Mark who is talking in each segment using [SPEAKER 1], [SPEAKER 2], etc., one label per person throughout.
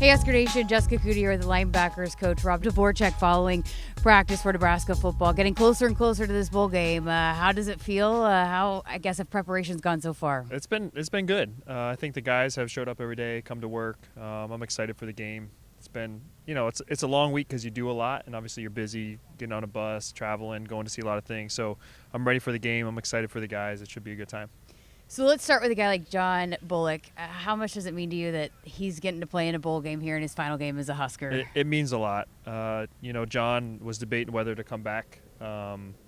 [SPEAKER 1] Hey, Husker Nation, Jessica Coody here, the Linebackers coach, Rob Dvoracek, following practice for Nebraska football, getting closer and closer to this bowl game. How does it feel? How, I guess, have preparations gone so far?
[SPEAKER 2] It's been good. I think the guys have showed up every day, come to work. I'm excited for the game. It's been, it's a long week because you do a lot, and obviously you're busy getting on a bus, traveling, going to see a lot of things. So I'm ready for the game. I'm excited for the guys. It should be a good time.
[SPEAKER 1] So let's start with a guy like John Bullock. How much does it mean to you that he's getting to play in a bowl game here in his final game as a Husker?
[SPEAKER 2] It means a lot. John was debating whether to come back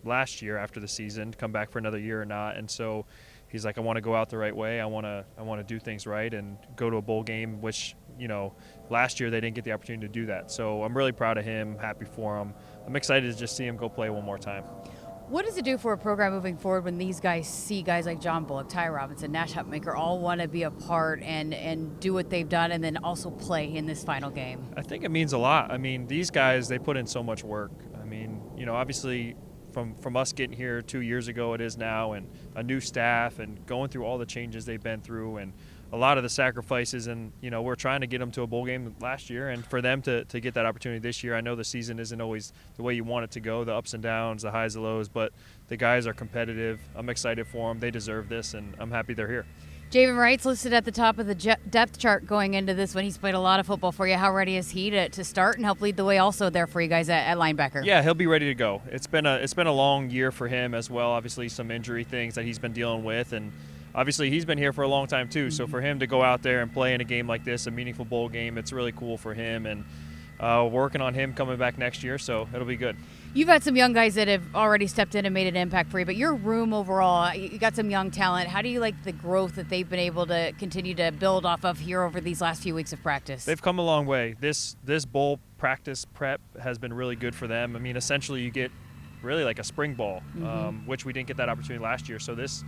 [SPEAKER 2] last year after the season, come back for another year or not, and so he's like, I want to go out the right way. I want to do things right and go to a bowl game, which last year they didn't get the opportunity to do that. So I'm really proud of him, happy for him. I'm excited to just see him go play one more time.
[SPEAKER 1] What does it do for a program moving forward when these guys see guys like John Bullock, Ty Robinson, Nash Hupmaker all want to be a part and do what they've done and then also play in this final game?
[SPEAKER 2] I think it means a lot. I mean, these guys, they put in so much work. I mean, obviously from us getting here 2 years ago it is now, and a new staff and going through all the changes they've been through and a lot of the sacrifices, and we're trying to get them to a bowl game last year, and for them to get that opportunity this year. I know the season isn't always the way you want it to go, the ups and downs, the highs and lows, but the guys are competitive. I'm excited for them. They deserve this, and I'm happy they're here.
[SPEAKER 1] Javin Wright's listed at the top of the depth chart going into this one. He's played a lot of football for you. How ready is he to start and help lead the way also there for you guys at linebacker?
[SPEAKER 2] Yeah, he'll be ready to go. It's been a long year for him as well. Obviously some injury things that he's been dealing with, and obviously he's been here for a long time too. So for him to go out there and play in a game like this, a meaningful bowl game, it's really cool for him, and working on him coming back next year, so it'll be good.
[SPEAKER 1] You've had some young guys that have already stepped in and made an impact for you, but your room overall, you got some young talent. How do you like the growth that they've been able to continue to build off of here over these last few weeks of practice?
[SPEAKER 2] They've come a long way. This bowl practice prep has been really good for them. I mean, essentially you get really like a spring ball, which we didn't get that opportunity last year. So this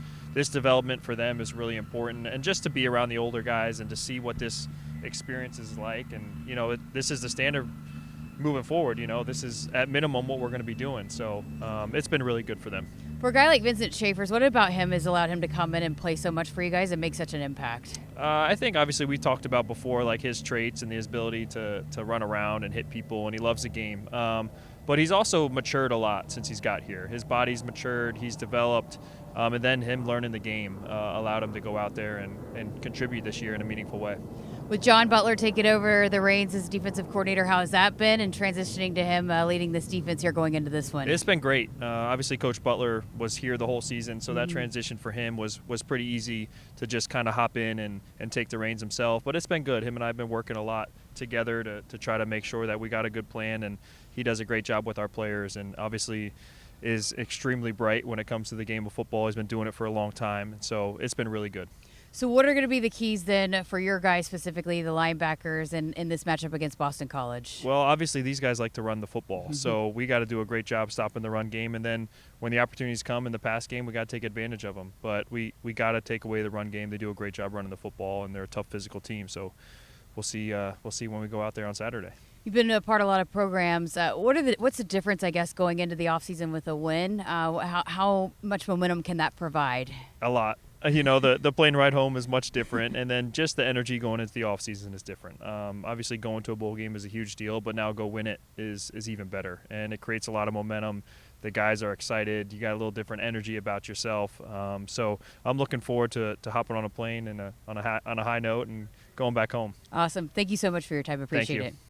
[SPEAKER 2] development for them is really important, and just to be around the older guys and to see what this experience is like, and this is the standard moving forward. This is at minimum what we're going to be doing, so it's been really good for them.
[SPEAKER 1] For a guy like Vincent Schwartz, what about him has allowed him to come in and play so much for you guys and make such an impact?
[SPEAKER 2] I think obviously we talked about before, like his traits and his ability to run around and hit people, and he loves the game. But he's also matured a lot since he's got here. His body's matured, he's developed, and then him learning the game allowed him to go out there and contribute this year in a meaningful way.
[SPEAKER 1] With John Butler taking over the reins as defensive coordinator, how has that been, and transitioning to him leading this defense here going into this one?
[SPEAKER 2] It's been great. Obviously, Coach Butler was here the whole season, so that transition for him was pretty easy to just kind of hop in and take the reins himself. But it's been good. Him and I have been working a lot together to try to make sure that we got a good plan, and he does a great job with our players, and obviously is extremely bright when it comes to the game of football. He's been doing it for a long time, and so it's been really good.
[SPEAKER 1] So what are going to be the keys then for your guys, specifically the linebackers, in this matchup against Boston College?
[SPEAKER 2] Well, obviously these guys like to run the football, so we got to do a great job stopping the run game, and then when the opportunities come in the pass game, we got to take advantage of them. But we got to take away the run game. They do a great job running the football, and they're a tough physical team. So we'll see when we go out there on Saturday.
[SPEAKER 1] You've been a part of a lot of programs. What's the difference, I guess, going into the offseason with a win? How much momentum can that provide?
[SPEAKER 2] A lot. The plane ride home is much different, and then just the energy going into the offseason is different. Obviously, going to a bowl game is a huge deal, but now go win it is even better, and it creates a lot of momentum. The guys are excited. You got a little different energy about yourself. So I'm looking forward to hopping on a plane and on a high note and going back home.
[SPEAKER 1] Awesome. Thank you so much for your time. Appreciate it.